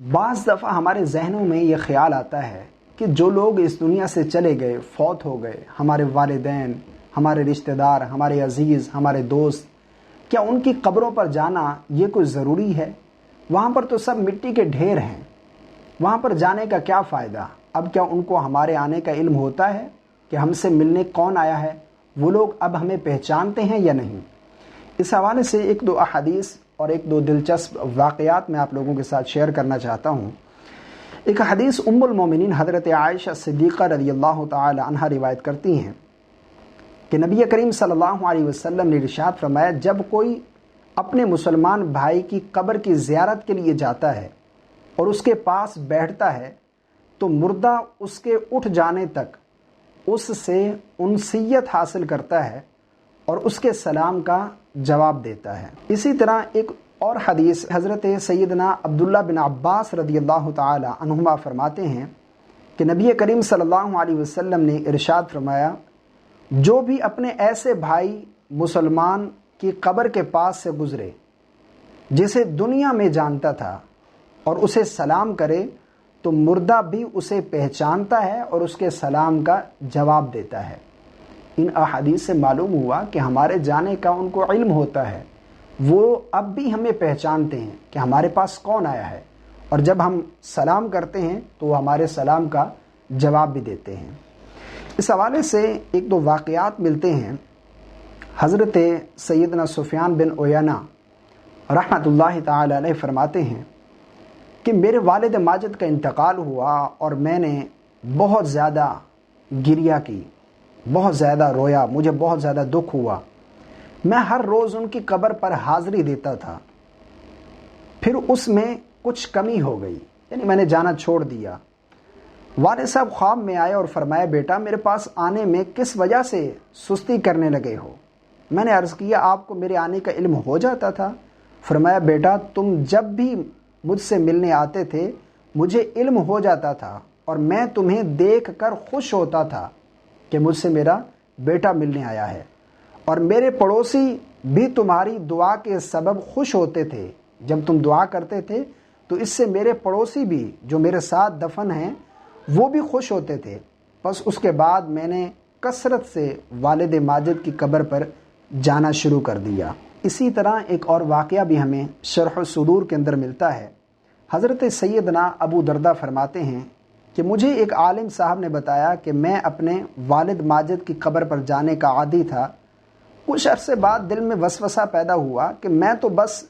بعض دفعہ ہمارے ذہنوں میں یہ خیال آتا ہے کہ جو لوگ اس دنیا سے چلے گئے، فوت ہو گئے، ہمارے والدین، ہمارے رشتہ دار، ہمارے عزیز، ہمارے دوست، کیا ان کی قبروں پر جانا یہ کوئی ضروری ہے؟ وہاں پر تو سب مٹی کے ڈھیر ہیں، وہاں پر جانے کا کیا فائدہ؟ اب کیا ان کو ہمارے آنے کا علم ہوتا ہے کہ ہم سے ملنے کون آیا ہے؟ وہ لوگ اب ہمیں پہچانتے ہیں یا نہیں؟ اس حوالے سے ایک دو احادیث اور ایک دو دلچسپ واقعات میں آپ لوگوں کے ساتھ شیئر کرنا چاہتا ہوں۔ ایک حدیث ام المومنین حضرت عائشہ صدیقہ رضی اللہ تعالی عنہا روایت کرتی ہیں کہ نبی کریم صلی اللہ علیہ وسلم نے ارشاد فرمایا، جب کوئی اپنے مسلمان بھائی کی قبر کی زیارت کے لیے جاتا ہے اور اس کے پاس بیٹھتا ہے تو مردہ اس کے اٹھ جانے تک اس سے انسیت حاصل کرتا ہے اور اس کے سلام کا جواب دیتا ہے۔ اسی طرح ایک اور حدیث حضرت سیدنا عبداللہ بن عباس رضی اللہ تعالی عنہما فرماتے ہیں کہ نبی کریم صلی اللہ علیہ وسلم نے ارشاد فرمایا، جو بھی اپنے ایسے بھائی مسلمان کی قبر کے پاس سے گزرے جسے دنیا میں جانتا تھا اور اسے سلام کرے تو مردہ بھی اسے پہچانتا ہے اور اس کے سلام کا جواب دیتا ہے۔ ان احادیث سے معلوم ہوا کہ ہمارے جانے کا ان کو علم ہوتا ہے، وہ اب بھی ہمیں پہچانتے ہیں کہ ہمارے پاس کون آیا ہے، اور جب ہم سلام کرتے ہیں تو وہ ہمارے سلام کا جواب بھی دیتے ہیں۔ اس حوالے سے ایک دو واقعات ملتے ہیں۔ حضرت سیدنا سفیان بن عیینہ رحمۃ اللہ تعالی علیہ فرماتے ہیں کہ میرے والد ماجد کا انتقال ہوا اور میں نے بہت زیادہ گریہ کی، بہت زیادہ رویا، مجھے بہت زیادہ دکھ ہوا۔ میں ہر روز ان کی قبر پر حاضری دیتا تھا، پھر اس میں کچھ کمی ہو گئی، یعنی میں نے جانا چھوڑ دیا۔ والد صاحب خواب میں آئے اور فرمایا، بیٹا میرے پاس آنے میں کس وجہ سے سستی کرنے لگے ہو؟ میں نے عرض کیا، آپ کو میرے آنے کا علم ہو جاتا تھا؟ فرمایا، بیٹا تم جب بھی مجھ سے ملنے آتے تھے مجھے علم ہو جاتا تھا اور میں تمہیں دیکھ کر خوش ہوتا تھا کہ مجھ سے میرا بیٹا ملنے آیا ہے، اور میرے پڑوسی بھی تمہاری دعا کے سبب خوش ہوتے تھے۔ جب تم دعا کرتے تھے تو اس سے میرے پڑوسی بھی جو میرے ساتھ دفن ہیں وہ بھی خوش ہوتے تھے۔ بس اس کے بعد میں نے کثرت سے والد ماجد کی قبر پر جانا شروع کر دیا۔ اسی طرح ایک اور واقعہ بھی ہمیں شرح الصدور کے اندر ملتا ہے۔ حضرت سیدنا ابو دردہ فرماتے ہیں کہ مجھے ایک عالم صاحب نے بتایا کہ میں اپنے والد ماجد کی قبر پر جانے کا عادی تھا۔ کچھ عرصے بعد دل میں وسوسہ پیدا ہوا کہ میں تو بس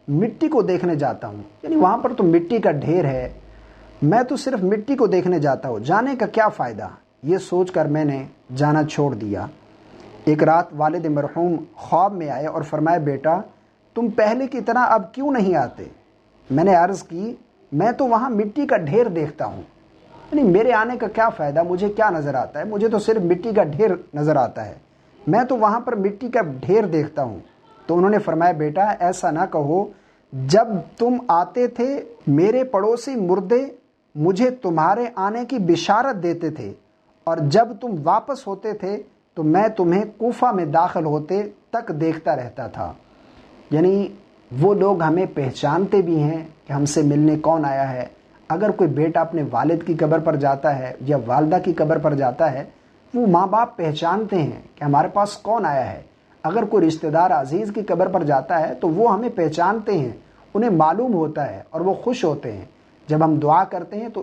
مٹی کو دیکھنے جاتا ہوں، یعنی وہاں پر تو مٹی کا ڈھیر ہے، میں تو صرف مٹی کو دیکھنے جاتا ہوں، جانے کا کیا فائدہ؟ یہ سوچ کر میں نے جانا چھوڑ دیا۔ ایک رات والد مرحوم خواب میں آئے اور فرمایا، بیٹا تم پہلے کی طرح اب کیوں نہیں آتے؟ میں نے عرض کی، میں تو وہاں مٹی کا ڈھیر دیکھتا ہوں، یعنی میرے آنے کا کیا فائدہ؟ مجھے کیا نظر آتا ہے؟ مجھے تو صرف مٹی کا ڈھیر نظر آتا ہے، میں تو وہاں پر مٹی کا ڈھیر دیکھتا ہوں۔ تو انہوں نے فرمایا، بیٹا ایسا نہ کہو، جب تم آتے تھے میرے پڑوسی مردے مجھے تمہارے آنے کی بشارت دیتے تھے، اور جب تم واپس ہوتے تھے تو میں تمہیں کوفہ میں داخل ہوتے تک دیکھتا رہتا تھا۔ یعنی وہ لوگ ہمیں پہچانتے بھی ہیں کہ ہم سے ملنے کون آیا ہے۔ اگر کوئی بیٹا اپنے والد کی قبر پر جاتا ہے یا والدہ کی قبر پر جاتا ہے، وہ ماں باپ پہچانتے ہیں کہ ہمارے پاس کون آیا ہے۔ اگر کوئی رشتہ دار عزیز کی قبر پر جاتا ہے تو وہ ہمیں پہچانتے ہیں، انہیں معلوم ہوتا ہے اور وہ خوش ہوتے ہیں۔ جب ہم دعا کرتے ہیں تو